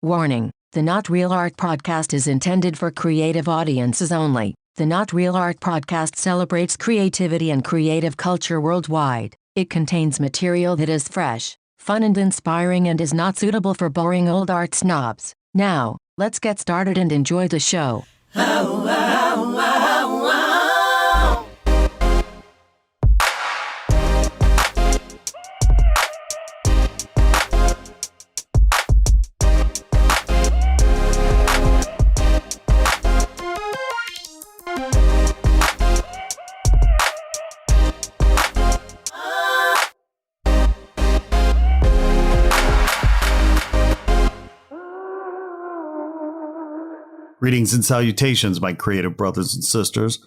Warning: the Not Real Art podcast is intended for creative audiences only. The Not Real Art podcast celebrates creativity and creative culture worldwide. It contains material that is fresh, fun and inspiring and is not suitable for boring old art snobs. Now, let's get started and enjoy the show. Greetings and salutations, my creative brothers and sisters.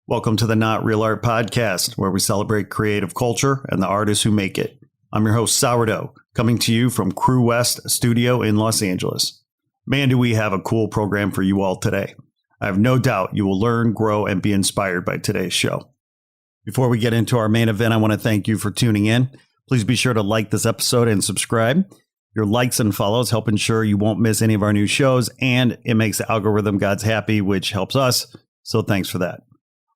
Welcome to the Not Real Art podcast, where we celebrate creative culture and the artists who make it. I'm your host, Sourdough, coming to you from Crew West Studio in Los Angeles. Man, do we have a cool program for you all today. I have no doubt you will learn, grow, and be inspired by today's show. Before we get into our main event, I want to thank you for tuning in. Please be sure to like this episode and subscribe. Your likes and follows help ensure you won't miss any of our new shows, and it makes the algorithm gods happy, which helps us. So thanks for that.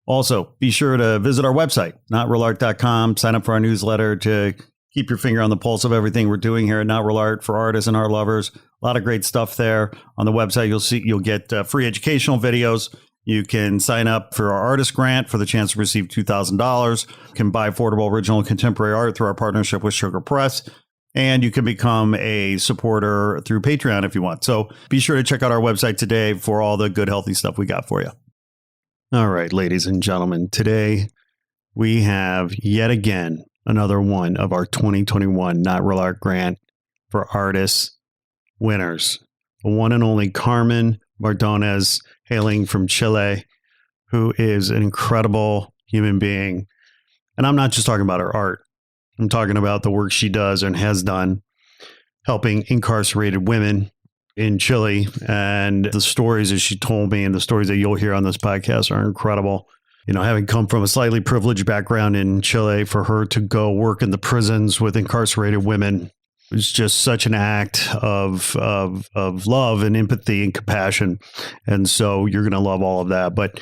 Also, be sure to visit our website, notrealart.com. Sign up for our newsletter to keep your finger on the pulse of everything we're doing here at Not Real Art for artists and art lovers. A lot of great stuff there. On the website, you'll get free educational videos. You can sign up for our artist grant for the chance to receive $2,000. You can buy affordable original and contemporary art through our partnership with Sugar Press. And you can become a supporter through Patreon if you want. So be sure to check out our website today for all the good, healthy stuff we got for you. All right, ladies and gentlemen, today we have yet again another one of our 2021 Not Real Art Grant for Artists winners. The one and only Carmen Mardónez, hailing from Chile, who is an incredible human being. And I'm not just talking about her art. I'm talking about the work she does and has done helping incarcerated women in Chile. And the stories that she told me and the stories that you'll hear on this podcast are incredible. You know, having come from a slightly privileged background in Chile, for her to go work in the prisons with incarcerated women was just such an act of love and empathy and compassion. And so you're going to love all of that. But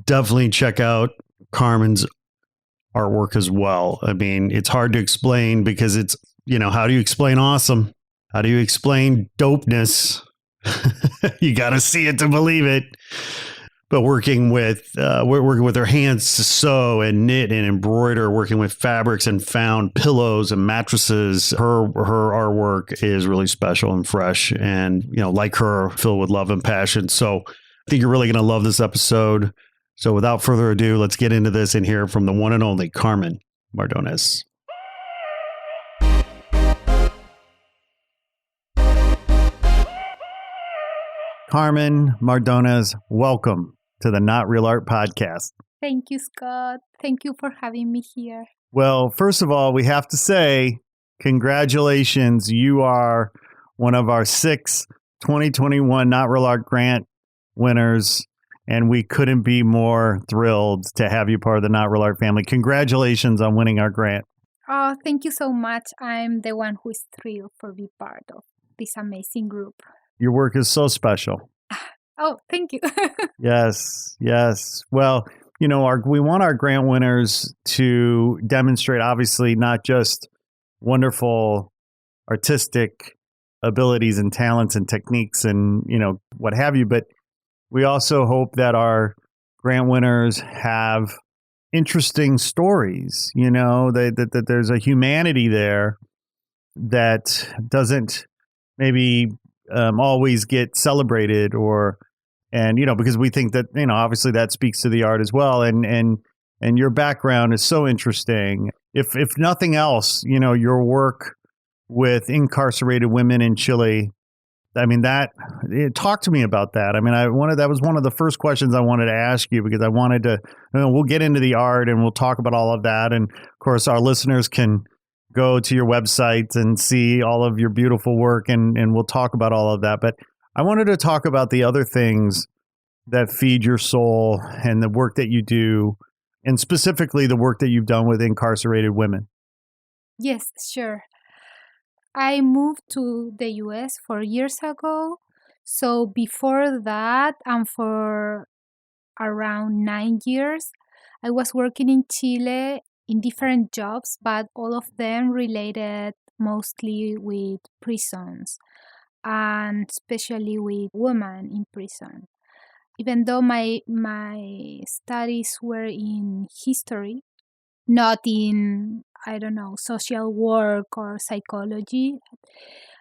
definitely check out Carmen's artwork as well. I mean, it's hard to explain because it's, you know, how do you explain awesome? How do you explain dopeness? You got to see it to believe it. But working with her hands to sew and knit and embroider, working with fabrics and found pillows and mattresses, her artwork is really special and fresh, and, you know, like her, filled with love and passion. So I think you're really going to love this episode. So without further ado, let's get into this and hear from the one and only Carmen Mardónez. Carmen Mardónez, welcome to the Not Real Art podcast. Thank you, Scott. Thank you for having me here. Well, first of all, we have to say congratulations. You are one of our 6 2021 Not Real Art Grant winners. And we couldn't be more thrilled to have you part of the Not Real Art family. Congratulations on winning our grant. Oh, thank you so much. I'm the one who is thrilled for being part of this amazing group. Your work is so special. Oh, thank you. Yes. Well, you know, we want our grant winners to demonstrate, obviously, not just wonderful artistic abilities and talents and techniques and, you know, what have you, but we also hope that our grant winners have interesting stories, you know, that there's a humanity there that doesn't maybe always get celebrated and, you know, because we think that, you know, obviously that speaks to the art as well. And your background is so interesting. If nothing else, you know, your work with incarcerated women in Chile, I mean, talk to me about that. I mean, that was one of the first questions I wanted to ask you, because I wanted to, you know, we'll get into the art and we'll talk about all of that. And of course, our listeners can go to your website and see all of your beautiful work, and we'll talk about all of that. But I wanted to talk about the other things that feed your soul and the work that you do, and specifically the work that you've done with incarcerated women. Yes, sure. I moved to the US 4 years ago. So before that, and for around 9 years, I was working in Chile in different jobs, but all of them related mostly with prisons and especially with women in prison. Even though my studies were in history, not in, I don't know, social work or psychology,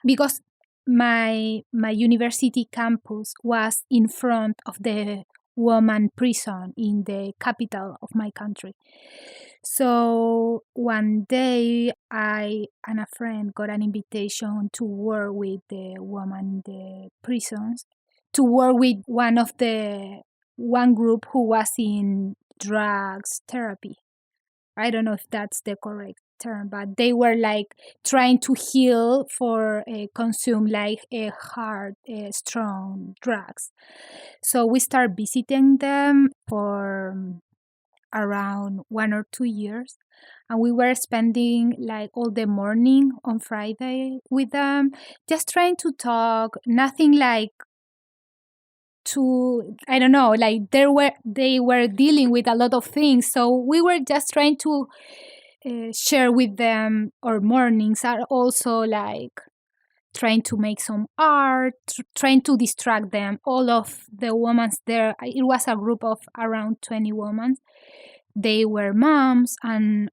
because my university campus was in front of the woman prison in the capital of my country. So one day I and a friend got an invitation to work with the woman in the prisons, to work with one group who was in drugs therapy. I don't know if that's the correct term, but they were like trying to heal for consume like a hard, strong drugs. So we start visiting them for around 1 or 2 years, and we were spending like all the morning on Friday with them, just trying to talk. Nothing like to, I don't know, like they were dealing with a lot of things, so we were just trying to share with them. Our mornings are also like trying to make some art, trying to distract them. All of the women there, it was a group of around 20 women. They were moms, and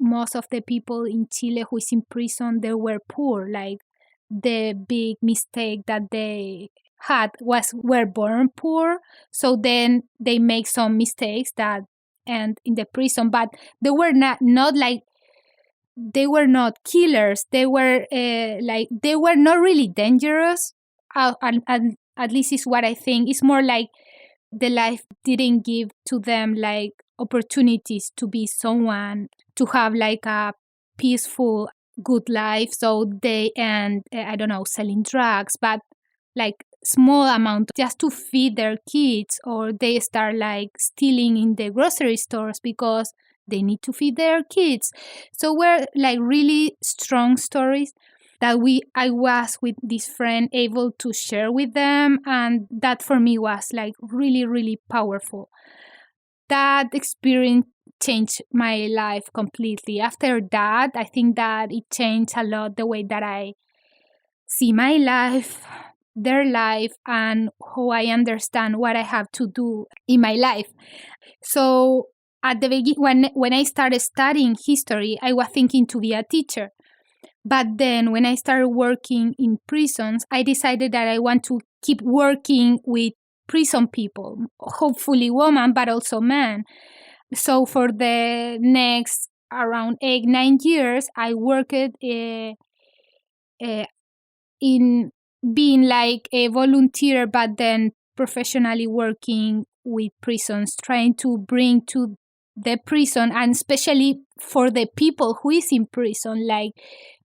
most of the people in Chile who is in prison, they were poor. Like the big mistake that they had was were born poor. So then they make some mistakes that end in the prison, but they were not like, they were not killers. They were like, they were not really dangerous. And at least is what I think. It's more like the life didn't give to them like opportunities to be someone, to have like a peaceful, good life. So they end, I don't know, selling drugs, but like small amount just to feed their kids, or they start like stealing in the grocery stores because they need to feed their kids. So we're like really strong stories that I was with this friend able to share with them, and that for me was like really, really powerful. That experience changed my life completely. After that, I think that it changed a lot the way that I see my life, their life, and how I understand what I have to do in my life. So at the beginning, when I started studying history, I was thinking to be a teacher. But then when I started working in prisons, I decided that I want to keep working with prison people, hopefully women, but also men. So for the next around 8-9 years, I worked in being like a volunteer, but then professionally working with prisons, trying to bring to the prison, and especially for the people who is in prison, like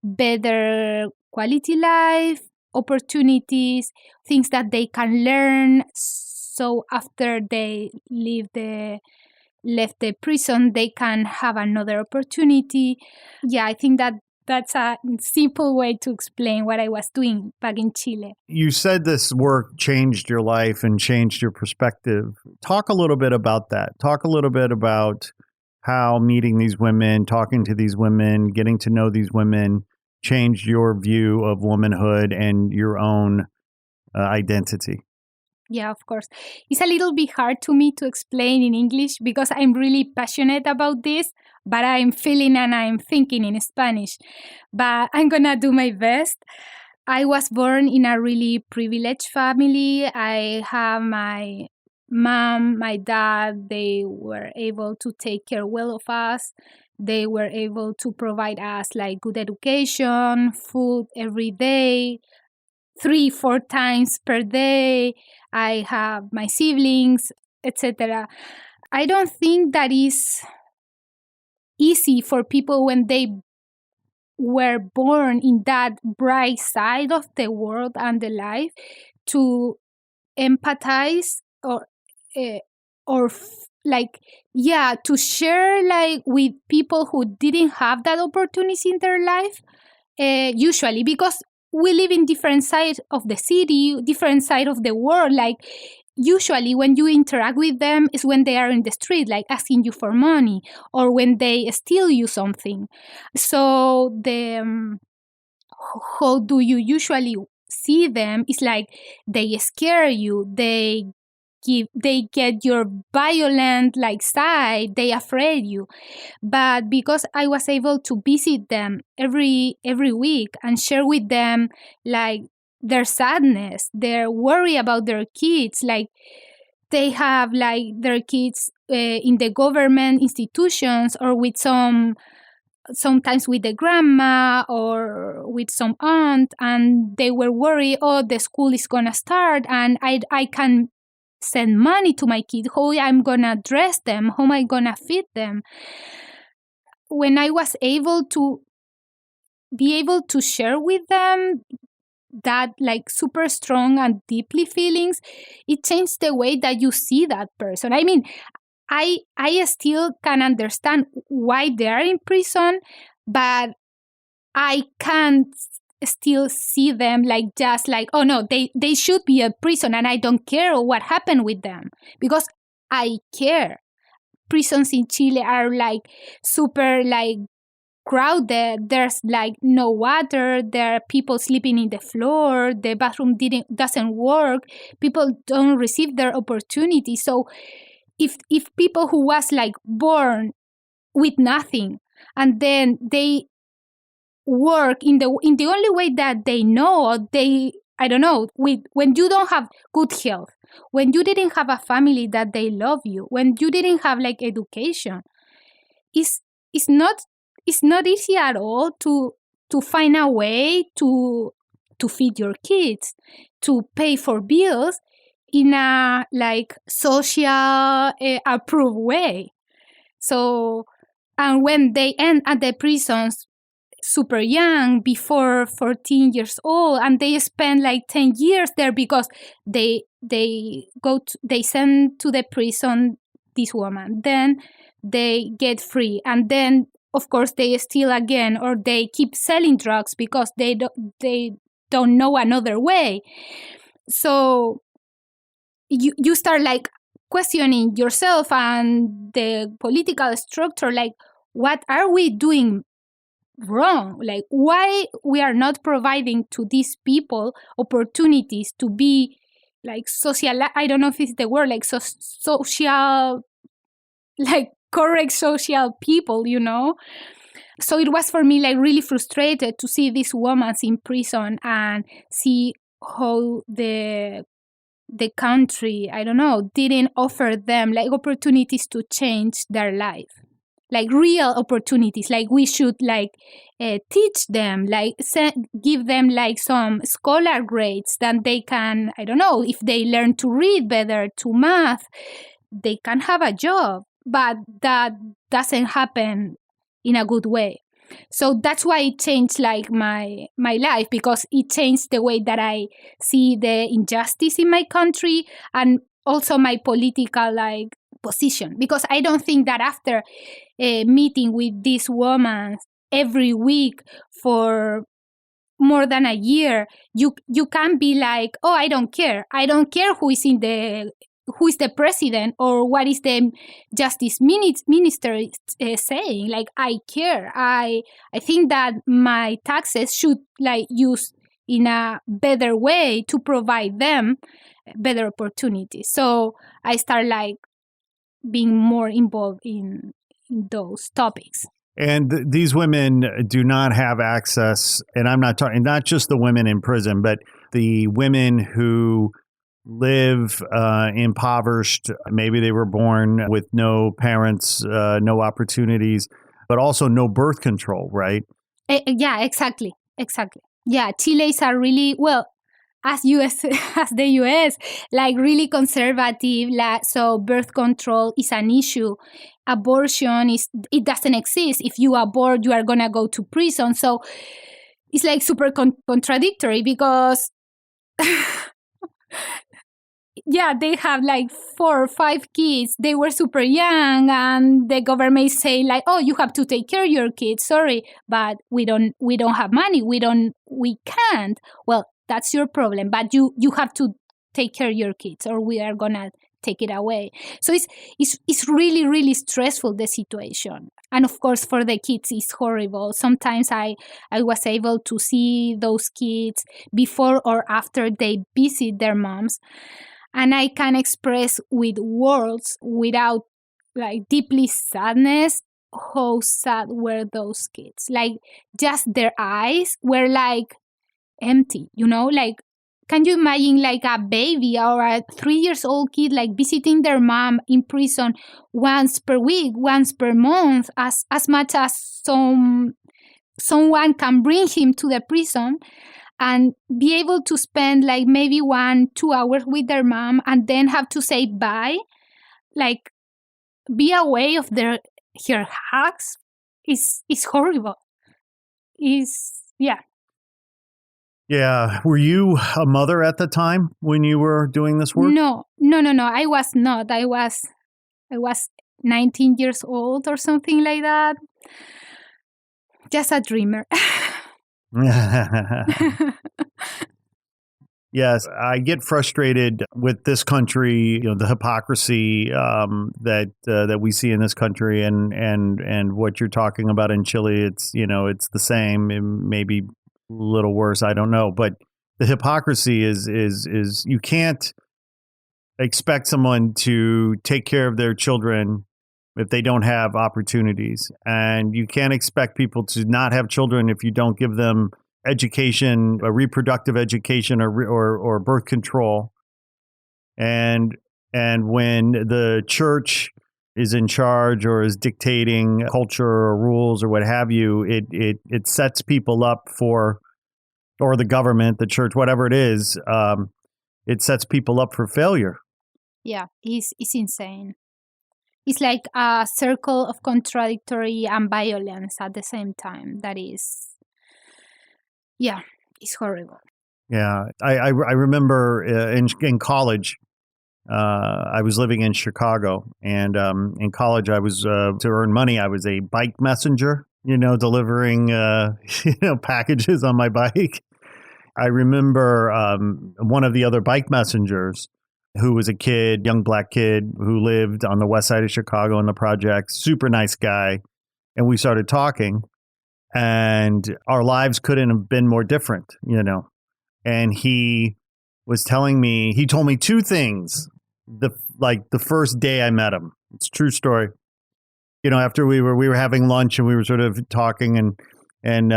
better quality life, opportunities, things that they can learn. So after they left the prison, they can have another opportunity. Yeah, I think that that's a simple way to explain what I was doing back in Chile. You said this work changed your life and changed your perspective. Talk a little bit about that. Talk a little bit about how meeting these women, talking to these women, getting to know these women changed your view of womanhood and your own identity. Yeah, of course. It's a little bit hard to me to explain in English because I'm really passionate about this, but I'm feeling and I'm thinking in Spanish. But I'm gonna do my best. I was born in a really privileged family. I have my mom, my dad, they were able to take care well of us. They were able to provide us like good education, food every day, 3-4 times per day. I have my siblings, etc. I don't think that is easy for people when they were born in that bright side of the world and the life to empathize or like, yeah, to share like with people who didn't have that opportunity in their life. Usually, because we live in different sides of the city, different side of the world. Like, usually when you interact with them is when they are in the street, like asking you for money, or when they steal you something. So how do you usually see them? It's like they scare you, they get your violent like side, they afraid you. But because I was able to visit them every week and share with them like their sadness, their worry about their kids, like they have like their kids in the government institutions, or with sometimes with the grandma or with some aunt, and they were worried, oh, the school is gonna start and I can send money to my kid, how I'm gonna dress them, how am I gonna feed them. When I was able to share with them that like super strong and deeply feelings, it changed the way that you see that person. I mean, I still can understand why they are in prison, but I can't still see them like just like, oh no, they should be in prison and I don't care what happened with them, because I care. Prisons in Chile are like super like crowded. There's like no water, there are people sleeping in the floor, the bathroom doesn't work, people don't receive their opportunity. So if people who was like born with nothing and then they work in the only way that they know, or I don't know, when you don't have good health, when you didn't have a family that they love you, when you didn't have like education, it's not easy at all to find a way to feed your kids, to pay for bills in a like social approved way. So, and when they end at the prisons super young, before 14 years old, and they spend like 10 years there because they send to the prison this woman, then they get free, and then of course they steal again, or they keep selling drugs because they don't know another way. So you start like questioning yourself and the political structure, like what are we doing wrong? Like why we are not providing to these people opportunities to be like social, I don't know if it's the word, like social, like correct social people, you know? So it was for me like really frustrated to see these women in prison and see how the country, I don't know, didn't offer them like opportunities to change their life, like real opportunities. Like we should like teach them, like give them like some scholar grades that they can, I don't know, if they learn to read better, to math, they can have a job. But that doesn't happen in a good way. So that's why it changed like my life, because it changed the way that I see the injustice in my country, and also my political like position. Because I don't think that after meeting with this woman every week for more than a year, you can be like, oh, I don't care who is the president or what is the justice minister saying. Like I care. I think that my taxes should like use in a better way to provide them better opportunities. So I start like being more involved in those topics. And these women do not have access, and I'm not talking not just the women in prison, but the women who live impoverished. Maybe they were born with no parents, no opportunities, but also no birth control, right? Yeah, exactly. Yeah, Chile is a really, well, as the US, like really conservative. So birth control is an issue. Abortion it doesn't exist. If you abort, you are gonna go to prison. So it's like super contradictory, because they have like 4 or 5 kids. They were super young, and the government say like, oh, you have to take care of your kids. Sorry, but we don't have money. We can't. Well, that's your problem, but you have to take care of your kids, or we are gonna take it away. So it's really, really stressful, the situation. And of course, for the kids, it's horrible. Sometimes I was able to see those kids before or after they visit their moms, and I can express with words, without like deeply sadness, how sad were those kids. Like, just their eyes were like empty, like, can you imagine like a baby or a 3-year-old kid like visiting their mom in prison once per week, once per month, as much as someone can bring him to the prison, and be able to spend like maybe 1-2 hours with their mom, and then have to say bye, like be away of her hugs, is horrible. Yeah. Were you a mother at the time when you were doing this work? No. I was not. I was 19 years old or something like that. Just a dreamer. Yes, I get frustrated with this country, the hypocrisy that we see in this country, and what you're talking about in Chile. It's the same, maybe a little worse. I don't know, but the hypocrisy is you can't expect someone to take care of their children if they don't have opportunities, and you can't expect people to not have children if you don't give them education, a reproductive education, or birth control. And when the church is in charge or is dictating culture or rules or what have you, it sets people up for, or the government, the church, whatever it is, it sets people up for failure. Yeah, it's insane. It's like a circle of contradictory and violence at the same time. That is, it's horrible. Yeah, I remember in college, I was living in Chicago, and in college I was to earn money. I was a bike messenger, delivering packages on my bike. I remember one of the other bike messengers, who was a kid, young black kid who lived on the west side of Chicago in the projects, super nice guy, and we started talking, and our lives couldn't have been more different, And he was telling me, he told me 2 things. The first day I met him, it's a true story. After we were having lunch and we were sort of talking, and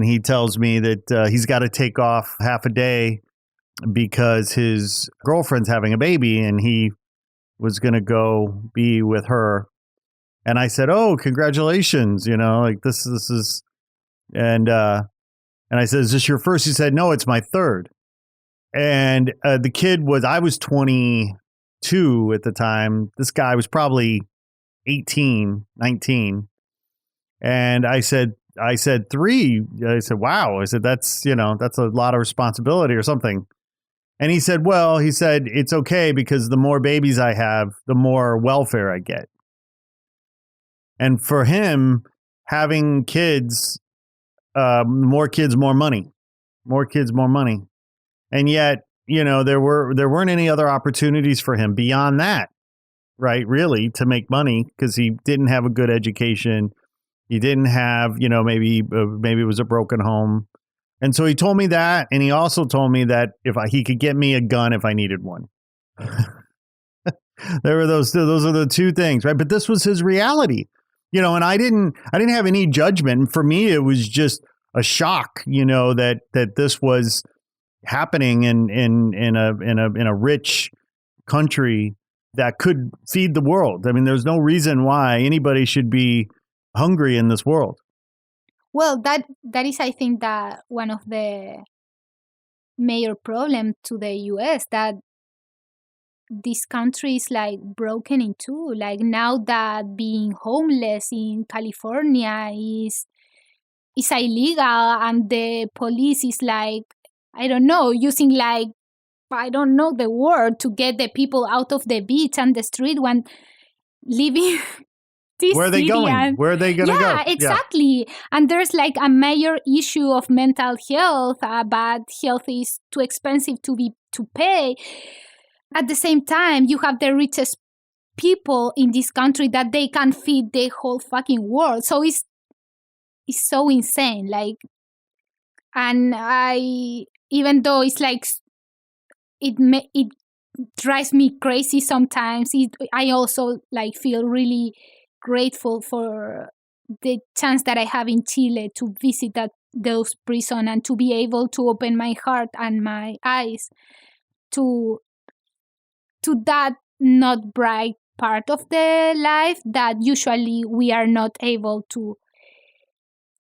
he tells me that he's got to take off half a day because his girlfriend's having a baby, and he was going to go be with her. And I said, "Oh, congratulations! Like this is," and I said, "Is this your first?" He said, "No, it's my third." And the kid I was 22 at the time. This guy was probably 18, 19. And I said 3. I said, "Wow." I said, that's a lot of responsibility or something. And he said, it's okay because the more babies I have, the more welfare I get. And for him, having kids, more kids, more money, more kids, more money. And yet, there weren't any other opportunities for him beyond that, right? Really, to make money, because he didn't have a good education. He didn't have, maybe it was a broken home. And so he told me that, and he also told me that he could get me a gun if I needed one. There were those are the 2 things, right? But this was his reality, and I didn't have any judgment. For me, it was just a shock, that this was happening in a rich country that could feed the world. I mean, there's no reason why anybody should be hungry in this world. Well, that is, I think, that one of the major problems to the U.S., that this country is like broken in 2. Like, now that being homeless in California is illegal, and the police is like, I don't know, using like I don't know the word, to get the people out of the beach and the street when living this Where are they city. going? Where are they going to go? Yeah, exactly. And there's like a major issue of mental health, but health is too expensive to pay. At the same time, you have the richest people in this country that they can feed the whole fucking world. So it's so insane. Like, and even though it's like it drives me crazy sometimes, I also like feel really grateful for the chance that I have in Chile to visit those prisons and to be able to open my heart and my eyes to that not bright part of the life that usually we are not able to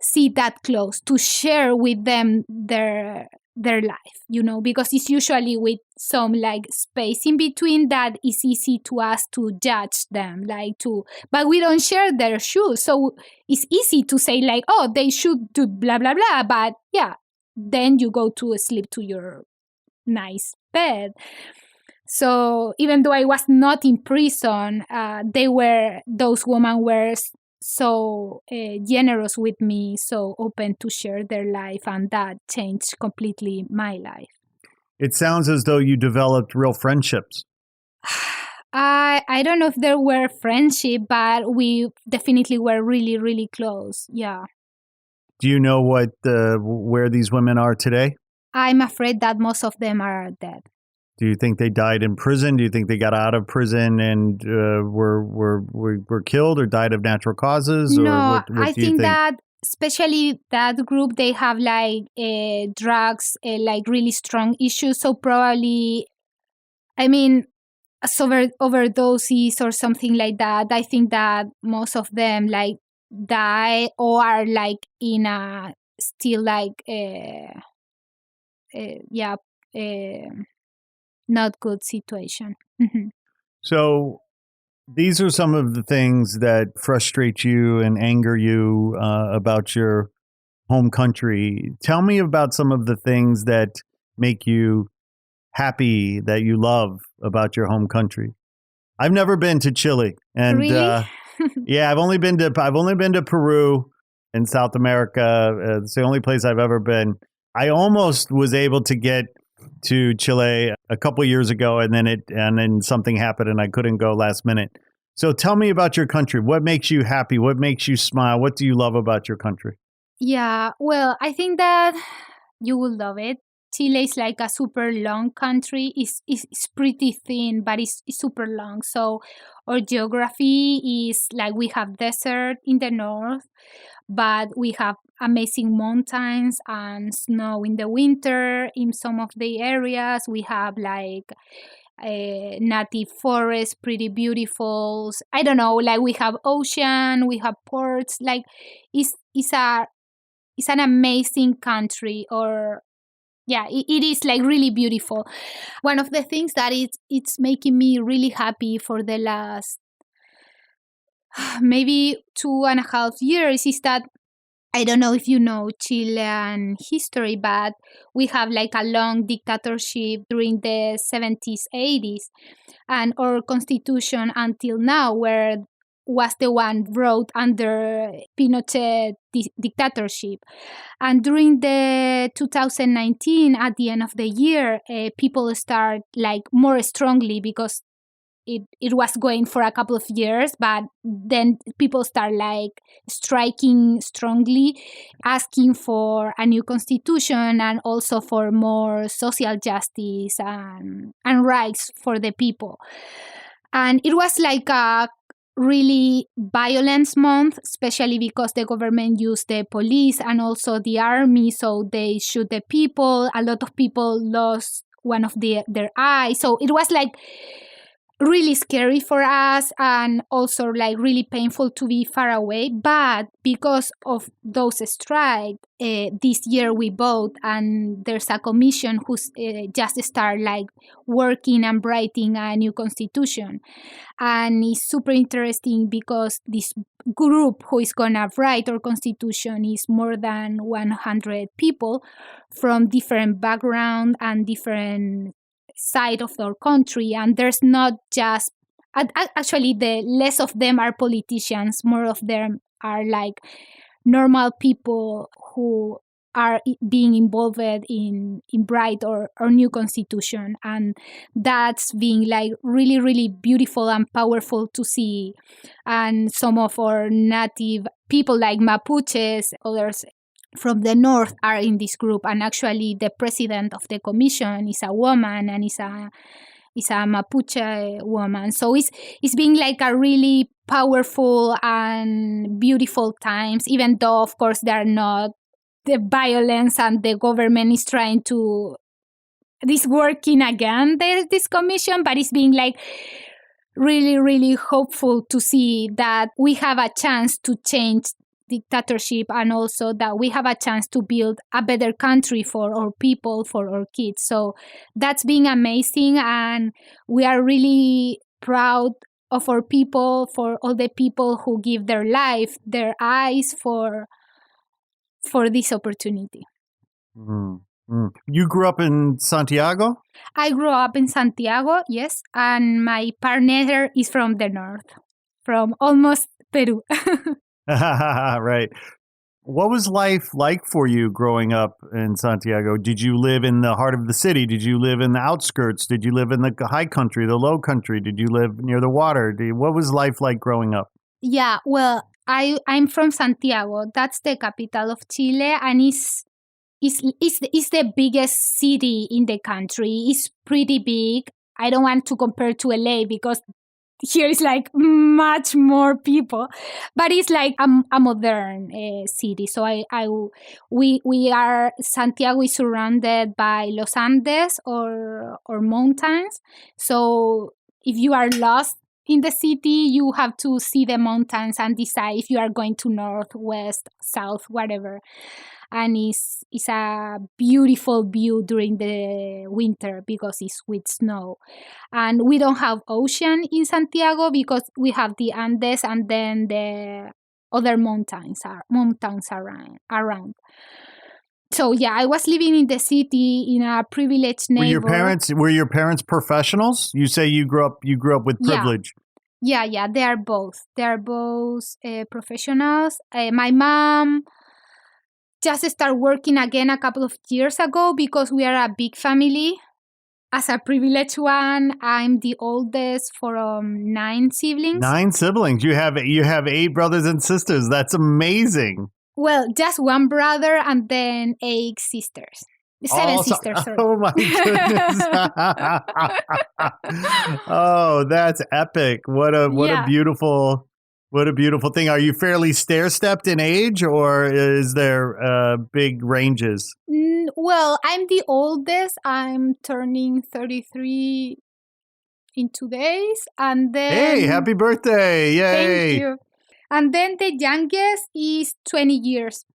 see that close, to share with them their life, because it's usually with some like space in between that is easy to us to judge them, but we don't share their shoes. So it's easy to say like, oh, they should do blah, blah, blah. But yeah, then you go to sleep to your nice bed. So even though I was not in prison, those women were so generous with me, so open to share their life, and that changed completely my life. It sounds as though you developed real friendships. I don't know if there were friendship, but we definitely were really, really close. Yeah. Do you know where these women are today? I'm afraid that most of them are dead. Do you think they died in prison? Do you think they got out of prison and were killed or died of natural causes? No, or what I think that especially that group, they have like drugs, like really strong issues. So probably, I mean, overdoses or something like that. I think that most of them like die or are like in a still like not good situation. Mm-hmm. So these are some of the things that frustrate you and anger you about your home country. Tell me about some of the things that make you happy, that you love about your home country. I've never been to Chile, and really? Yeah, I've only been to Peru in South America. It's the only place I've ever been. I almost was able to get to Chile a couple years ago, and then something happened and I couldn't go last minute. So tell me about your country. What makes you happy? What makes you smile? What do you love about your country? Yeah, well, I think that you will love it. Chile is like a super long country. It's pretty thin, but it's super long. So our geography is like we have desert in the north, but we have amazing mountains and snow in the winter. In some of the areas, we have like native forests, pretty beautiful. I don't know, like we have ocean, we have ports. Like it's an amazing country. Or yeah, it is like really beautiful. One of the things that it's making me really happy for the last maybe 2.5 years is that, I don't know if you know Chilean history, but we have like a long dictatorship during the 70s, 80s. And our constitution until now was the one wrote under Pinochet dictatorship. And during the 2019, at the end of the year, people start like more strongly, because it was going for a couple of years, but then people start like striking strongly, asking for a new constitution and also for more social justice and rights for the people. And it was like a really violence month, especially because the government used the police and also the army, so they shoot the people. A lot of people lost one of their eyes. So it was like really scary for us, and also like really painful to be far away. But because of those strikes, this year we vote, and there's a commission who's just start like working and writing a new constitution. And it's super interesting because this group who is gonna write our constitution is more than 100 people from different backgrounds and different side of our country, and there's not just actually the less of them are politicians, more of them are like normal people who are being involved in bright or new constitution, and that's being like really really beautiful and powerful to see. And some of our native people like Mapuches, others from the north, are in this group, and actually the president of the commission is a woman, and is a Mapuche woman. So it's being like a really powerful and beautiful times, even though of course there are not the violence, and the government is trying to working again this commission, but it's being like really really hopeful to see that we have a chance to change dictatorship, and also that we have a chance to build a better country for our people, for our kids. So that's been amazing, and we are really proud of our people, for all the people who give their life, their eyes for this opportunity. You grew up in Santiago? I grew up in Santiago, yes, and my partner is from the north, from almost Peru. Right. What was life like for you growing up in Santiago? Did you live in the heart of the city? Did you live in the outskirts? Did you live in the high country, the low country? Did you live near the water? What was life like growing up? Yeah, well, I'm from Santiago. That's the capital of Chile, and it's the biggest city in the country. It's pretty big. I don't want to compare to LA because here is like much more people, but it's like a modern city. So we are, Santiago is surrounded by Los Andes or mountains. So if you are lost in the city, you have to see the mountains and decide if you are going to north, west, south, whatever. And it's a beautiful view during the winter because it's with snow. And we don't have ocean in Santiago because we have the Andes and then the other mountains around. So yeah, I was living in the city in a privileged neighborhood. Were your parents professionals? You say you grew up with privilege. Yeah, they are both. They are both professionals. My mom just started working again a couple of years ago because we are a big family. As a privileged one, I'm the oldest for 9 siblings. 9 siblings. You have 8 brothers and sisters. That's amazing. Well, just one brother and then 8 sisters. 7 sisters. Sorry. Oh my goodness! Oh, that's epic! What a beautiful thing. Are you fairly stair-stepped in age, or is there big ranges? Well, I'm the oldest. I'm turning 33 in 2 days, and then hey, happy birthday! Yay! Thank you. And then the youngest is 20 years.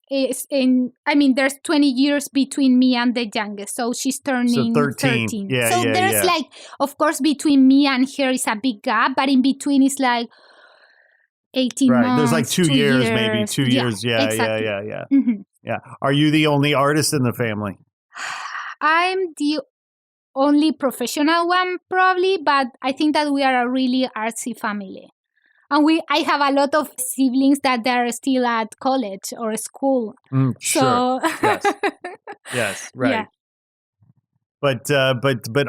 There's 20 years between me and the youngest, so she's turning 13. Yeah, so there's like, of course, between me and her is a big gap, but in between is like 18 months. Right, there's like 2 years, maybe 2 years. Yeah, exactly. Yeah. Mm-hmm. Yeah. Are you the only artist in the family? I'm the only professional one, probably, but I think that we are a really artsy family. And I have a lot of siblings that they're still at college or school. Sure. So Yes, right. Yeah. But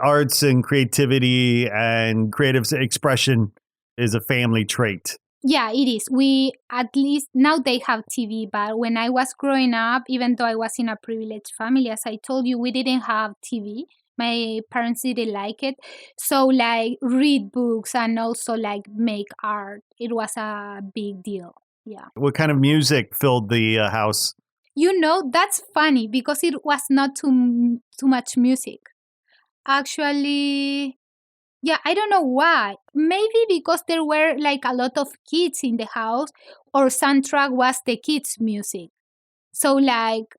arts and creativity and creative expression is a family trait. Yeah, it is. We, at least now they have TV, but when I was growing up, even though I was in a privileged family, as I told you, we didn't have TV. My parents didn't like it. So like read books and also like make art. It was a big deal. Yeah. What kind of music filled the house? That's funny because it was not too much music. Actually, yeah, I don't know why. Maybe because there were like a lot of kids in the house, or soundtrack was the kids' music. So like,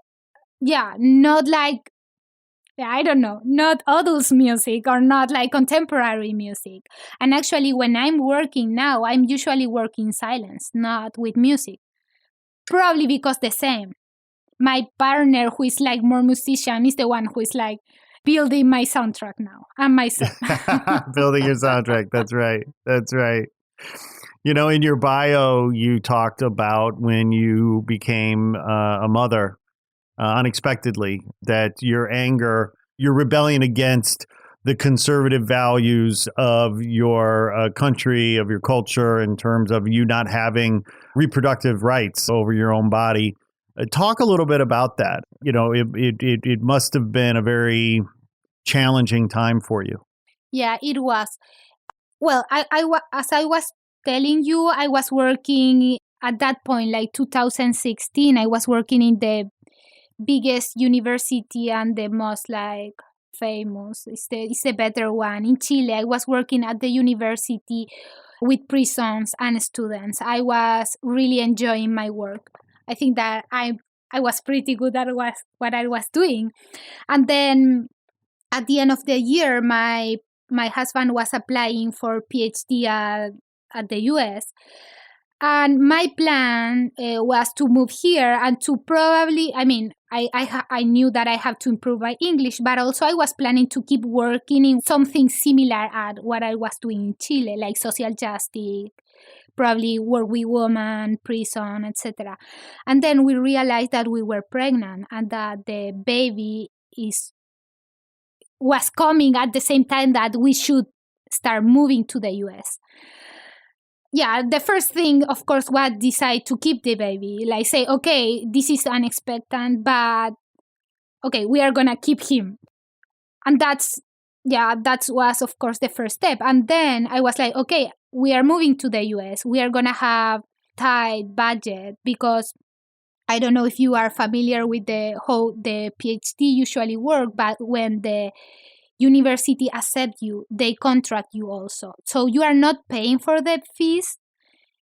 yeah, not like, I don't know, not adults music or not like contemporary music. And actually, when I'm working now, I'm usually working in silence, not with music. Probably because the same. My partner, who is like more musician, is the one who is like building my soundtrack now and myself. Building your soundtrack. That's right. That's right. You know, in your bio, you talked about when you became a mother unexpectedly, that your anger, your rebellion against the conservative values of your country, of your culture, in terms of you not having reproductive rights over your own body. Talk a little bit about that. You know, it must have been a very challenging time for you. Yeah, it was. Well, as I was telling you, I was working at that point, like 2016, I was working in the biggest university and the most like famous, it's the better one in Chile. I was working at the university with prisons and students. I was really enjoying my work. I think that I was pretty good at what I was doing. And then at the end of the year, my husband was applying for PhD at the US. And my plan was to move here and to probably, I mean, I knew that I have to improve my English, but also I was planning to keep working in something similar at what I was doing in Chile, like social justice, probably work with women, prison, etc. And then we realized that we were pregnant and that the baby was coming at the same time that we should start moving to the US. Yeah, the first thing, of course, was decide to keep the baby. Like say, okay, this is unexpected, but okay, we are gonna keep him. And that was, of course, the first step. And then I was like, okay, we are moving to the US. We are gonna have tight budget because I don't know if you are familiar with how the PhD usually work, but when the university accept you, they contract you also. So you are not paying for the fees.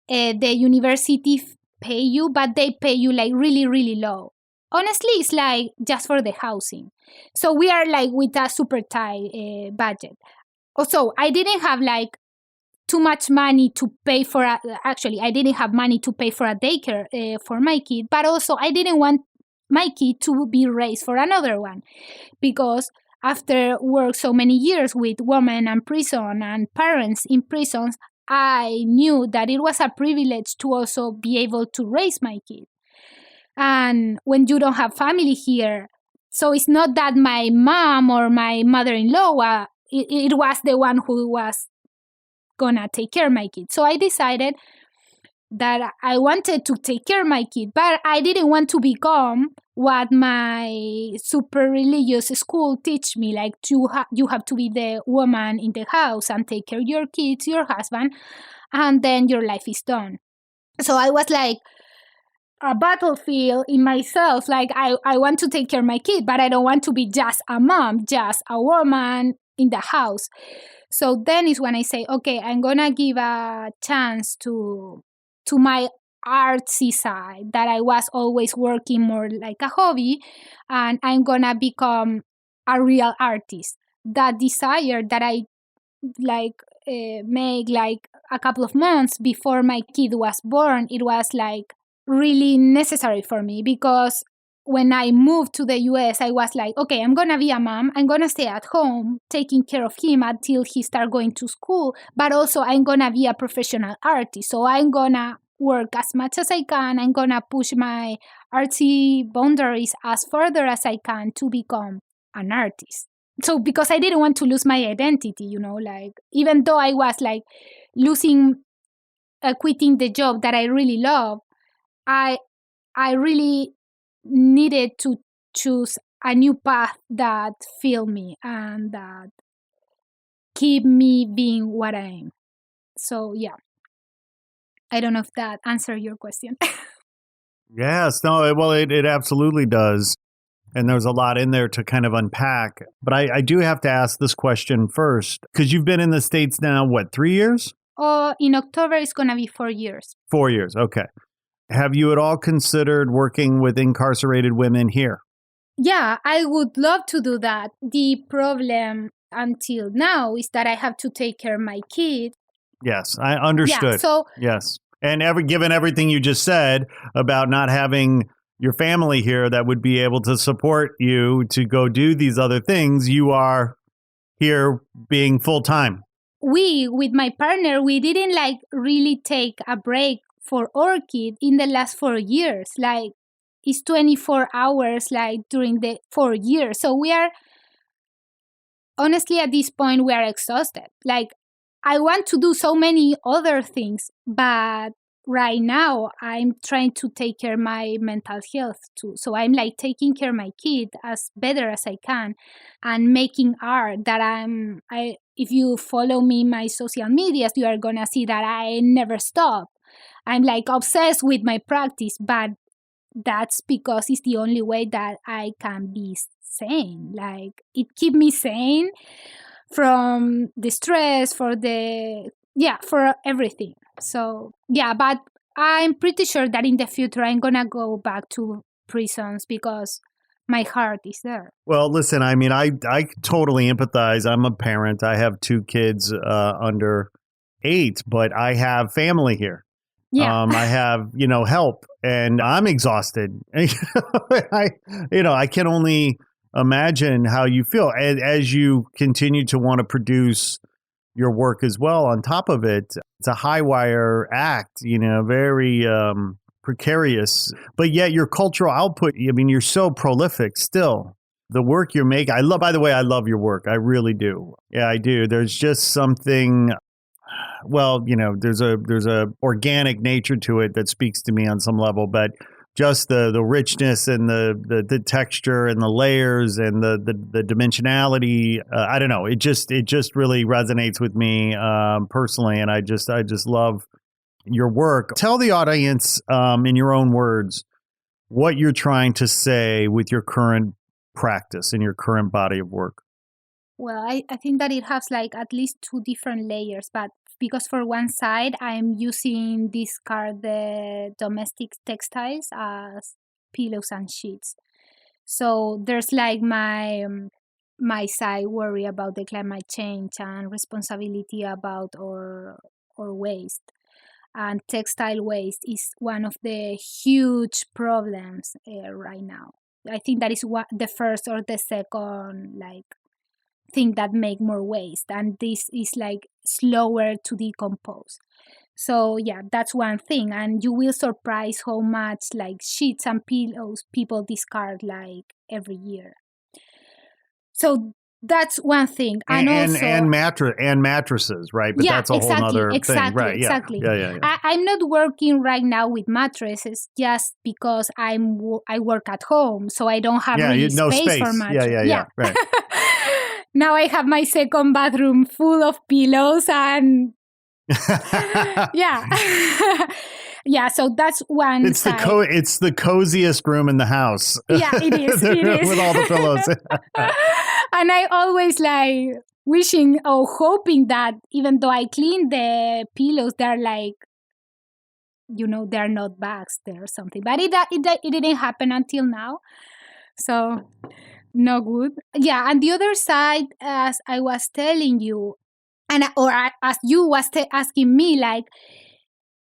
The university pay you, but they pay you like really, really low. Honestly, it's like just for the housing. So we are like with a super tight budget. Also, I didn't have like too much money to pay for actually I didn't have money to pay for a daycare for my kid, but also I didn't want my kid to be raised for another one, because after work so many years with women and prison and parents in prisons, I knew that it was a privilege to also be able to raise my kid. And when you don't have family here, so it's not that my mom or my mother-in-law it was the one who was gonna take care of my kid. So I decided that I wanted to take care of my kid, but I didn't want to become what my super religious school teach me, like you have to be the woman in the house and take care of your kids, your husband, and then your life is done. So I was like a battlefield in myself, like I want to take care of my kid, but I don't want to be just a mom, just a woman in the house. So then is when I say, okay, I'm gonna give a chance to my artsy side that I was always working more like a hobby, and I'm gonna become a real artist. That desire that I make like a couple of months before my kid was born, it was like really necessary for me, because when I moved to the US, I was like, okay, I'm going to be a mom. I'm going to stay at home taking care of him until he starts going to school. But also I'm going to be a professional artist. So I'm going to work as much as I can. I'm going to push my artsy boundaries as further as I can to become an artist. So because I didn't want to lose my identity, you know, like even though I was like quitting the job that I really love, I really needed to choose a new path that filled me and that keep me being what I am. So yeah, I don't know if that answered your question. Yes, no, well, it absolutely does. And there's a lot in there to kind of unpack. But I do have to ask this question first, because you've been in the States now, what, 3 years? In October, it's going to be 4 years. 4 years, okay. Have you at all considered working with incarcerated women here? Yeah, I would love to do that. The problem until now is that I have to take care of my kid. Yes, I understood. Yeah, so yes. And given everything you just said about not having your family here that would be able to support you to go do these other things. You are here being full time. With my partner, we didn't like really take a break for Orchid in the last 4 years. Like it's 24 hours like during the 4 years. So we are, honestly, at this point, we are exhausted. Like I want to do so many other things, but right now I'm trying to take care of my mental health too. So I'm like taking care of my kid as better as I can and making art that if you follow me in my social medias, you are gonna see that I never stop. I'm like obsessed with my practice, but that's because it's the only way that I can be sane. Like it keep me sane from the stress, for everything. So yeah, but I'm pretty sure that in the future I'm gonna go back to prisons because my heart is there. Well, listen, I mean, I totally empathize. I'm a parent. I have 2 kids under 8, but I have family here. Yeah. I have, help, and I'm exhausted. I can only imagine how you feel as you continue to want to produce your work as well. On top of it, it's a high wire act, very precarious, but yet your cultural output, I mean, you're so prolific still. The work you make, by the way, I love your work. I really do. Yeah, I do. There's just something, well, there's a organic nature to it that speaks to me on some level, but just the richness and the texture and the layers and the dimensionality, I don't know. It just really resonates with me personally, and I just love your work. Tell the audience in your own words what you're trying to say with your current practice and your current body of work. Well, I think that it has like at least 2 different layers, but because for one side, I'm using discarded domestic textiles as pillows and sheets. So there's like my side worry about the climate change and responsibility about our waste. And textile waste is one of the huge problems right now. I think that is the first or the second like thing that make more waste, and this is like slower to decompose. So yeah, that's one thing, and you will surprise how much like sheets and pillows people discard like every year. So that's one thing, and also mattresses, right? But that's a whole other thing, right? Exactly. Yeah. I'm not working right now with mattresses just because I work at home, so I don't have really space for mattresses. Yeah. Right. Now I have my second bathroom full of pillows and yeah. Yeah, so that's one side. It's the coziest room in the house. Yeah, it is. With all the pillows. And I always like wishing or hoping that even though I clean the pillows, they're like, they're not bags there or something. But it didn't happen until now. So no good. Yeah, and the other side, as I was telling you, as you was asking me, like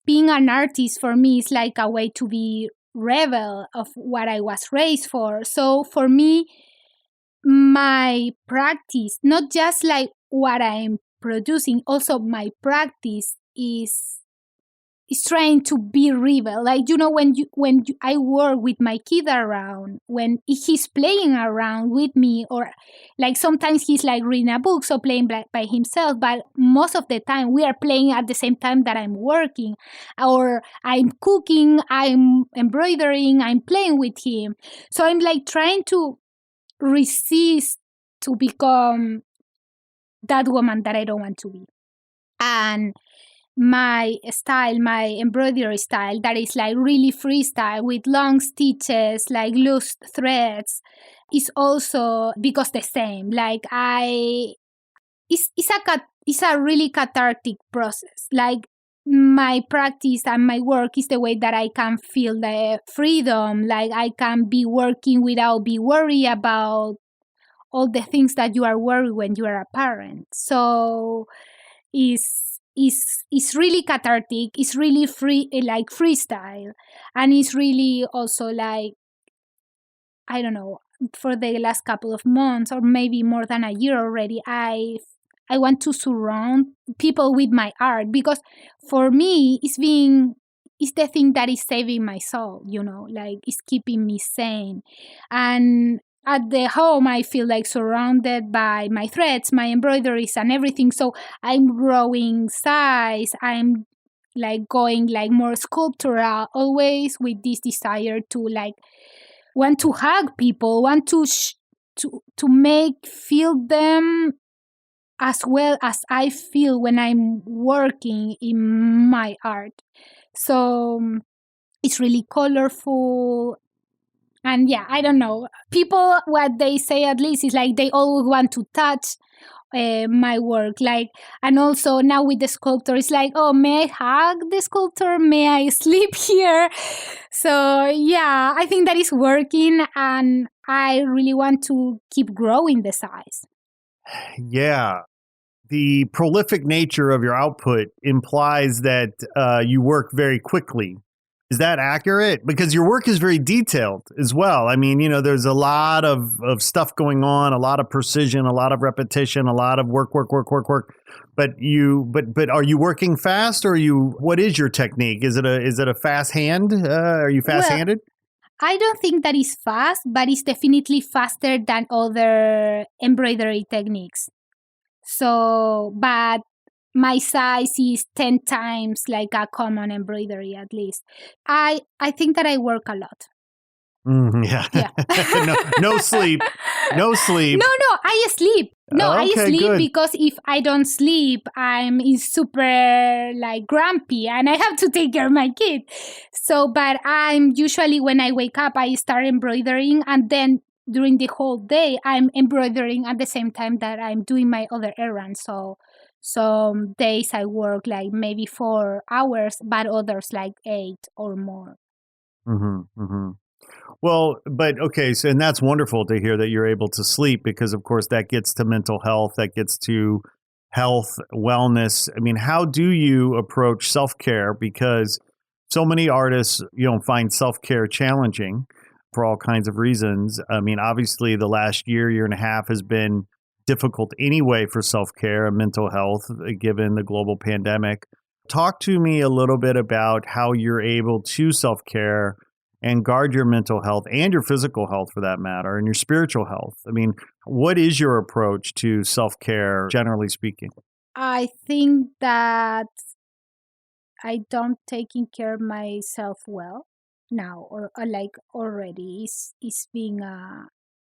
being an artist for me is like a way to be rebel of what I was raised for. So for me, my practice, not just like what I'm producing, also my practice is trying to be rebel. Like, I work with my kid around, when he's playing around with me, or like sometimes he's like reading a book, so playing by himself, but most of the time we are playing at the same time that I'm working, or I'm cooking, I'm embroidering, I'm playing with him. So I'm like trying to resist to become that woman that I don't want to be. And my style, my embroidery style, that is like really freestyle with long stitches, like loose threads, is also because the same. Like it's a really cathartic process. Like my practice and my work is the way that I can feel the freedom. Like I can be working without be worried about all the things that you are worried when you are a parent. So it's really cathartic. It's really free, like freestyle, and it's really also like I don't know, for the last couple of months or maybe more than a year already, I want to surround people with my art, because for me it's the thing that is saving my soul, like it's keeping me sane. And at the home I feel like surrounded by my threads, my embroideries and everything. So I'm growing size, I'm like going like more sculptural, always with this desire to like want to hug people, want to make feel them as well as I feel when I'm working in my art. So it's really colorful. And yeah, I don't know. People, what they say at least is like they always want to touch my work. Like, and also now with the sculptor, it's like, oh, may I hug the sculptor? May I sleep here? So yeah, I think that is working, and I really want to keep growing the size. Yeah. The prolific nature of your output implies that you work very quickly. Is that accurate? Because your work is very detailed as well. I mean, there's a lot of stuff going on, a lot of precision, a lot of repetition, a lot of work. But are you working fast, or what is your technique? Is it a fast hand? Are you fast-handed? Well, I don't think that is fast, but it's definitely faster than other embroidery techniques. So, but my size is 10 times like a common embroidery, at least. I think that I work a lot. Yeah. No sleep. No, I sleep. I sleep good. Because if I don't sleep, I'm super like grumpy and I have to take care of my kid. So, but I'm usually, when I wake up, I start embroidering, and then during the whole day, I'm embroidering at the same time that I'm doing my other errands. So some days I work like maybe 4 hours, but others like 8 or more. Well, but okay, so, and that's wonderful to hear that you're able to sleep, because of course that gets to mental health, that gets to health, wellness. I mean, how do you approach self-care? Because so many artists, find self-care challenging for all kinds of reasons. I mean, obviously the last year and a half has been difficult anyway for self-care and mental health, given the global pandemic. Talk to me a little bit about how you're able to self-care and guard your mental health and your physical health, for that matter, and your spiritual health. I mean, what is your approach to self-care, generally speaking? I think that I don't taking care of myself well now, or like already is being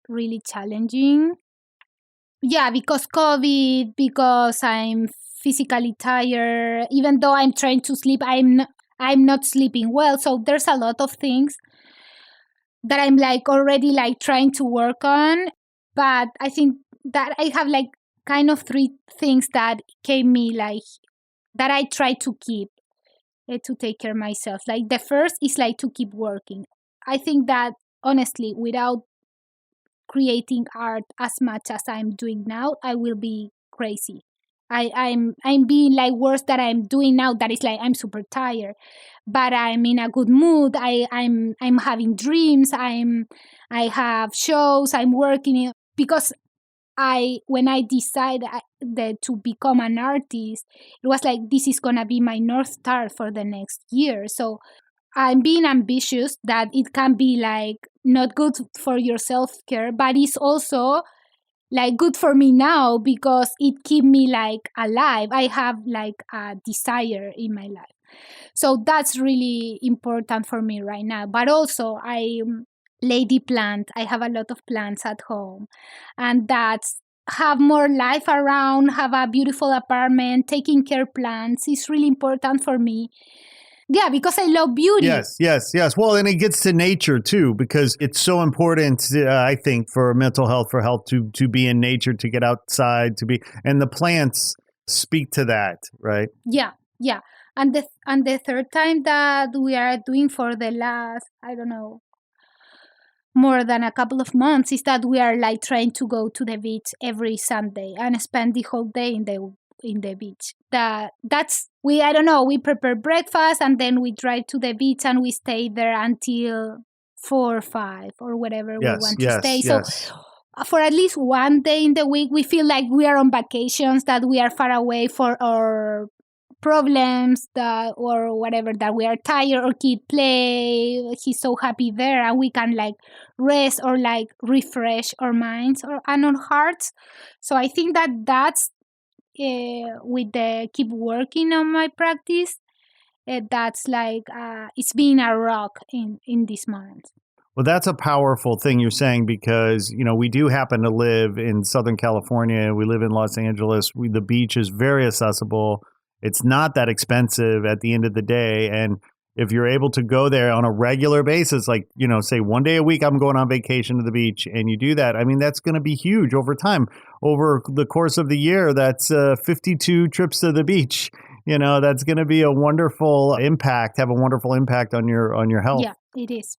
really challenging. Yeah, because COVID, because I'm physically tired. Even though I'm trying to sleep, I'm not sleeping well. So there's a lot of things that I'm like already like trying to work on. But I think that I have like kind of 3 things that came me like that I try to keep to take care of myself. Like the first is like to keep working. I think that honestly, without creating art as much as I'm doing now, I will be crazy. I'm being like worse that I'm doing now. That is like I'm super tired, but I'm in a good mood. I'm having dreams. I have shows. I'm working because when I decided to become an artist, it was like this is gonna be my North Star for the next year. So I'm being ambitious that it can be like not good for your self-care, but it's also like good for me now because it keep me like alive. I have like a desire in my life. So that's really important for me right now. But also I lady plant. I have a lot of plants at home, and that's have more life around, have a beautiful apartment, taking care plants is really important for me. Yeah, because I love beauty. Yes. Well, and it gets to nature too, because it's so important, I think, for mental health, for health to be in nature, to get outside, and the plants speak to that, right? Yeah. And the third time that we are doing for the last, I don't know, more than a couple of months is that we are like trying to go to the beach every Sunday and spend the whole day in the beach. We prepare breakfast and then we drive to the beach and we stay there until 4 or 5 or whatever we Yes, want to yes, stay. yes. So for at least one day in the week, we feel like we are on vacations, that we are far away for our problems, that or whatever, that we are tired, or kid play, he's so happy there, and we can like rest or like refresh our minds and our hearts. So I think that that's with the keep working on my practice, that's like it's being a rock in this moment. Well, that's a powerful thing you're saying, because, we do happen to live in Southern California. We live in Los Angeles. The beach is very accessible. It's not that expensive at the end of the day. And if you're able to go there on a regular basis, like, say one day a week, I'm going on vacation to the beach, and you do that, I mean, that's going to be huge over time. Over the course of the year, that's 52 trips to the beach. That's going to be have a wonderful impact on your health. Yeah, it is.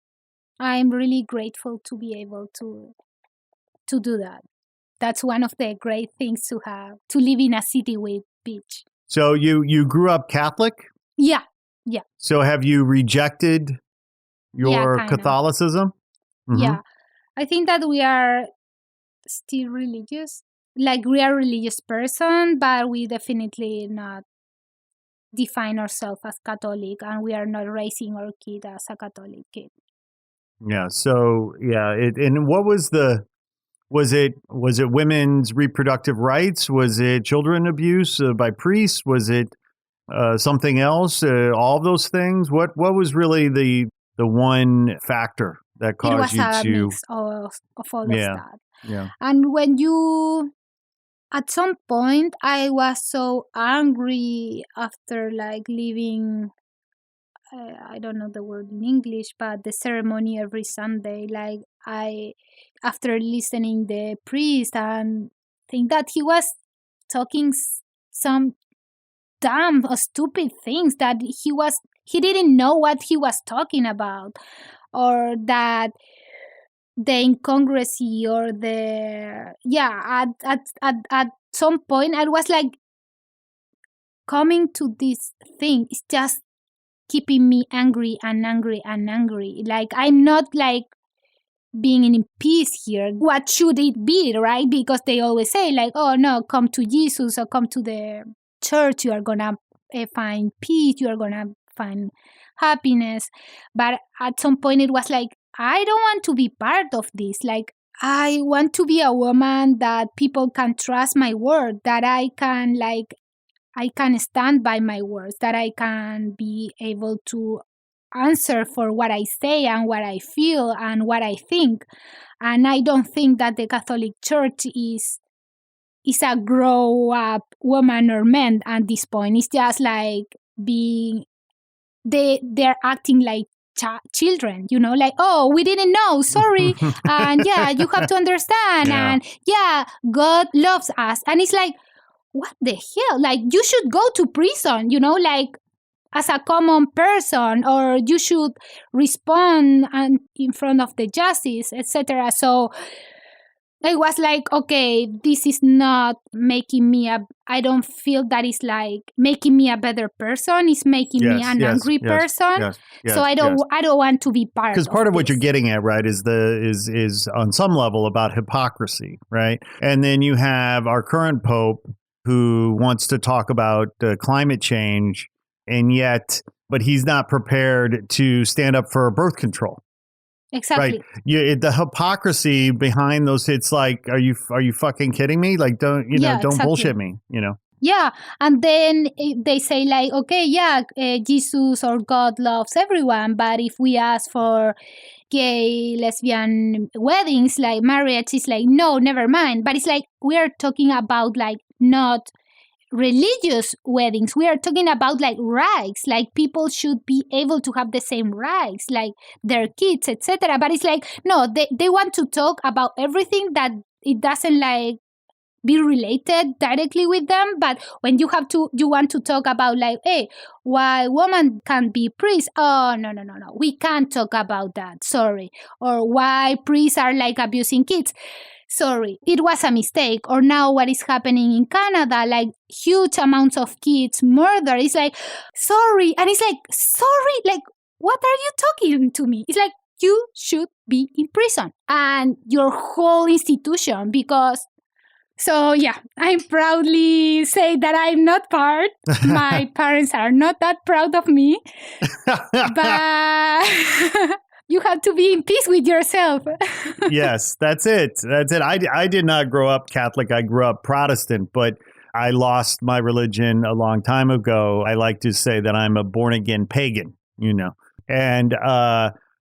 I'm really grateful to be able to do that. That's one of the great things to have, to live in a city with beach. So you grew up Catholic? Yeah. So have you rejected your Catholicism? Mm-hmm. Yeah. I think that we are still religious. Like, we are a religious person, but we definitely not define ourselves as Catholic, and we are not raising our kid as a Catholic kid. Yeah. So and what was was it women's reproductive rights? Was it children abuse by priests? Was it something else? All of those things. What was really the one factor that caused you to? It was a mix of all of that. Yeah. And when you, at some point, I was so angry after like leaving. I don't know the word in English, but the ceremony every Sunday, like after listening the priest and think that he was talking some dumb or stupid things, that he didn't know what he was talking about, or that the incongruency or at some point I was like, coming to this thing is just keeping me angry and angry and angry. Like, I'm not like being in peace here. What should it be, right? Because they always say like, oh no, come to Jesus or come to the church, you are gonna find peace, you are gonna find happiness. But at some point it was like, I don't want to be part of this. Like, I want to be a woman that people can trust my word, that I can stand by my words, that I can be able to answer for what I say and what I feel and what I think. And I don't think that the Catholic Church is a grow-up woman or man at this point. It's just like they're acting like children, like, oh, we didn't know, sorry. And you have to understand. Yeah. And God loves us. And it's like, what the hell? Like, you should go to prison, like, as a common person, or you should respond in front of the justice, etc. So I was like, okay, this is not making me I don't feel that it's like making me a better person. It's making me an angry person. So I don't want to be part of this. Because part of what you're getting at, right, is on some level about hypocrisy, right? And then you have our current Pope, who wants to talk about climate change, but he's not prepared to stand up for birth control. Exactly. Right. The hypocrisy behind those, it's like, are you fucking kidding me? Like, don't bullshit me, Yeah. And then they say like, okay, Jesus or God loves everyone. But if we ask for gay, lesbian weddings, like marriage, is like, no, never mind. But it's like, we are talking about like not religious weddings. We are talking about like rights, like people should be able to have the same rights, like their kids, etc. But it's like, no, they want to talk about everything that it doesn't like be related directly with them. But when you want to talk about like, hey, why woman can't be priest? Oh, no, we can't talk about that, sorry. Or why priests are like abusing kids. Sorry, it was a mistake. Or now what is happening in Canada, like huge amounts of kids murder. It's like, sorry. And it's like, sorry, like, what are you talking to me? It's like, you should be in prison and your whole institution because so yeah, I proudly say that I'm not part. My parents are not that proud of me, but you have to be in peace with yourself. Yes, that's it. That's it. I did not grow up Catholic. I grew up Protestant, but I lost my religion a long time ago. I like to say that I'm a born again pagan, And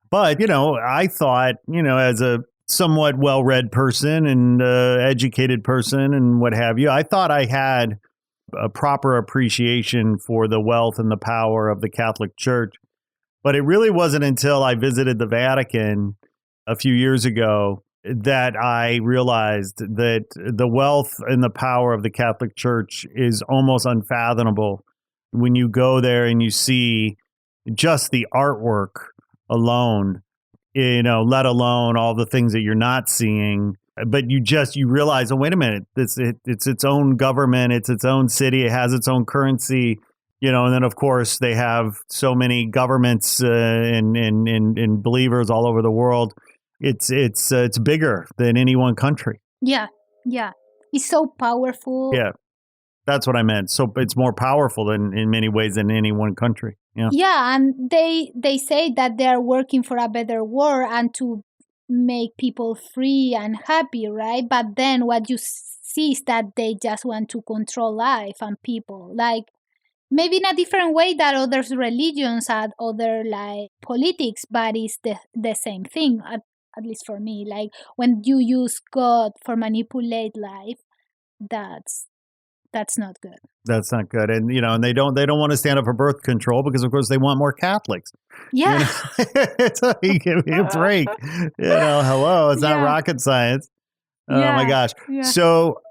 but I thought, as a somewhat well-read person and educated person and what have you, I thought I had a proper appreciation for the wealth and the power of the Catholic Church. But it really wasn't until I visited the Vatican a few years ago that I realized that the wealth and the power of the Catholic Church is almost unfathomable when you go there and you see just the artwork alone, let alone all the things that you're not seeing. But you realize, oh, wait a minute, it's its own government, it's its own city, it has its own currency, and then of course they have so many governments and believers all over the world. It's bigger than any one country. Yeah, it's so powerful. Yeah, that's what I meant. So it's more powerful than in many ways than any one country. Yeah, and they say that they are working for a better world and to make people free and happy, right? But then what you see is that they just want to control life and people, like maybe in a different way that other religions and other like politics, but it's the same thing, at least for me. Like when you use God for manipulate life, that's not good. That's not good. And and they don't want to stand up for birth control because of course they want more Catholics. Yeah. It's like, give me a break. Hello, it's not rocket science. Oh my gosh. Yeah. So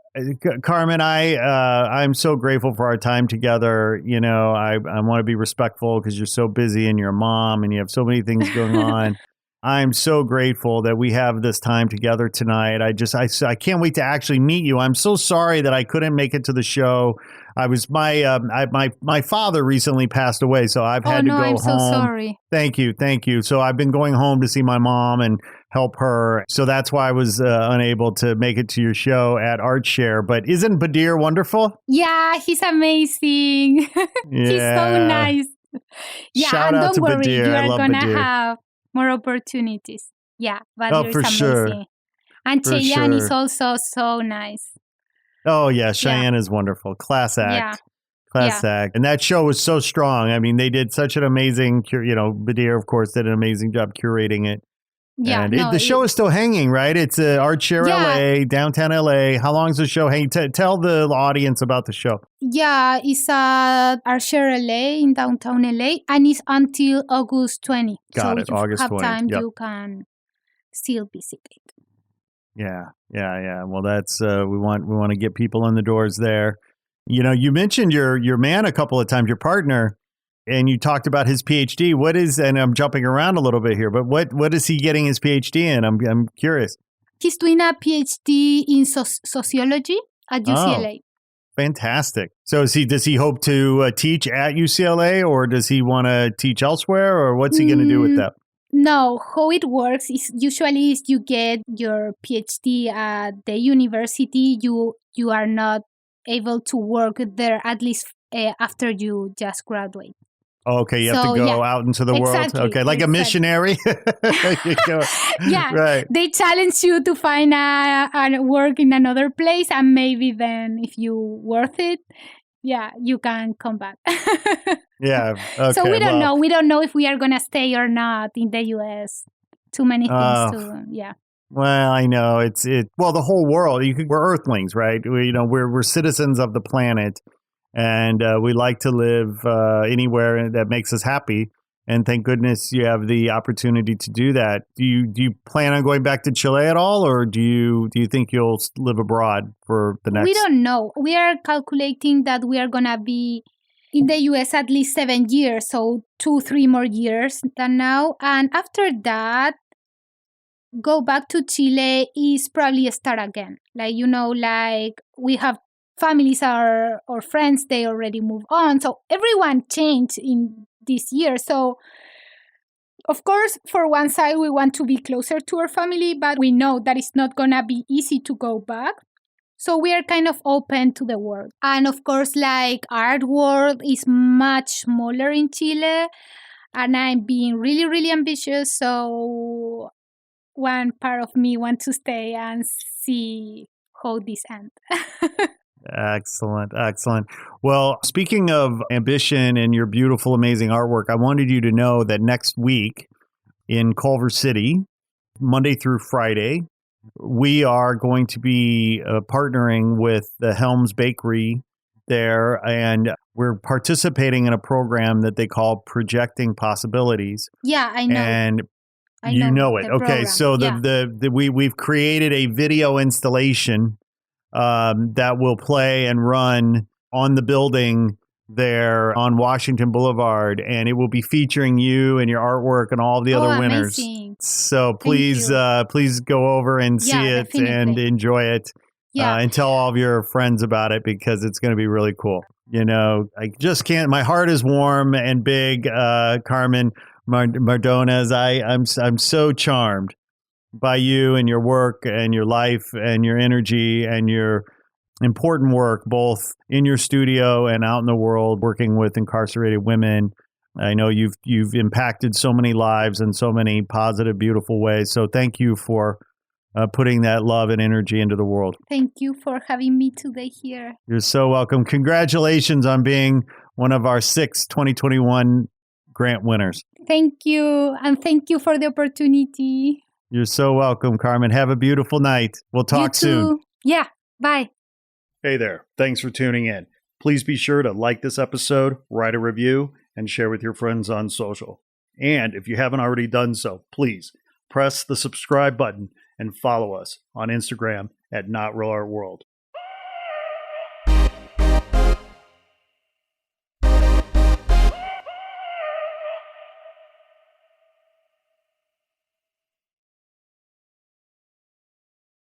Carmen, I'm so grateful for our time together. I want to be respectful because you're so busy and you're a mom and you have so many things going on. I'm so grateful that we have this time together tonight. I can't wait to actually meet you. I'm so sorry that I couldn't make it to the show. I was my father recently passed away, so I've had to go home. I'm so sorry. Thank you. So I've been going home to see my mom and help her. So that's why I was unable to make it to your show at ArtShare. But isn't Badir wonderful? Yeah, he's amazing. He's so nice. Yeah, shout and out to don't worry, Badir. you I are love gonna Badir. have more opportunities. Yeah, Badir is for amazing. sure. And For Cheyenne is sure. also so nice. Oh yeah, Cheyenne is wonderful. Class act. Yeah. Class act. And that show was so strong. I mean, they did such an amazing, Badir, of course, did an amazing job curating it. Yeah, and the show is still hanging, right? It's ArtShare LA, downtown LA. How long is the show hanging? Tell the audience about the show. Yeah, it's at ArtShare LA in downtown LA, and it's until August 20. Got it, so August if you have 20. time, Yep. you can still visit it. Yeah. Well, that's we want to get people in the doors there. You mentioned your man a couple of times, your partner, and you talked about his PhD. What is, and I'm jumping around a little bit here, but what is he getting his PhD in? I'm curious. He's doing a PhD in sociology at UCLA. Oh, fantastic. So does he hope to teach at UCLA, or does he want to teach elsewhere, or what's he going to do with that? No, how it works is usually you get your PhD at the university. You are not able to work there at least after you just graduate. Okay, you have to go out into the world. Okay, like a missionary. Yeah, right. They challenge you to find a work in another place, and maybe then if you worth it, you can come back. Yeah. Okay, so we don't know. We don't know if we are gonna stay or not in the U.S. Too many things to. Well, I know well, the whole world. We're Earthlings, right? We're citizens of the planet. And we like to live anywhere that makes us happy. And thank goodness you have the opportunity to do that. Do you plan on going back to Chile at all, or do you think you'll live abroad for the next? We don't know. We are calculating that we are gonna be in the U.S. at least 7 years, so 2-3 more years than now. And after that, go back to Chile is probably start again. Like we have families or friends, they already move on. So everyone changed in this year. So Of course, for one side, we want to be closer to our family, but we know that it's not going to be easy to go back. So we are kind of open to the world. And of course, like art world is much smaller in Chile. And I'm being really, really ambitious. So one part of me wants to stay and see how this ends. Excellent. Excellent. Well, speaking of ambition and your beautiful, amazing artwork, I wanted you to know that next week in Culver City, Monday through Friday, we are going to be partnering with the Helms Bakery there, and we're participating in a program that they call Projecting Possibilities. Yeah, I know. And you know it. Okay, so we've created a video installation that will play and run on the building there on Washington Boulevard, and it will be featuring you and your artwork and all the other winners. Amazing. So please go over and see it definitely. and enjoy it. And tell all of your friends about it because it's going to be really cool. You know, I just can't. My heart is warm and big, Carmen Mardónez. I'm so charmed by you and your work and your life and your energy and your important work, both in your studio and out in the world, working with incarcerated women. I know you've impacted so many lives in so many positive, beautiful ways. So thank you for putting that love and energy into the world. Thank you for having me today here. You're so welcome. Congratulations on being one of our 6 2021 grant winners. Thank you. And thank you for the opportunity. You're so welcome, Carmen. Have a beautiful night. We'll talk soon. Yeah. Bye. Hey there. Thanks for tuning in. Please be sure to like this episode, write a review, and share with your friends on social. And if you haven't already done so, please press the subscribe button and follow us on Instagram at Not Real Art World.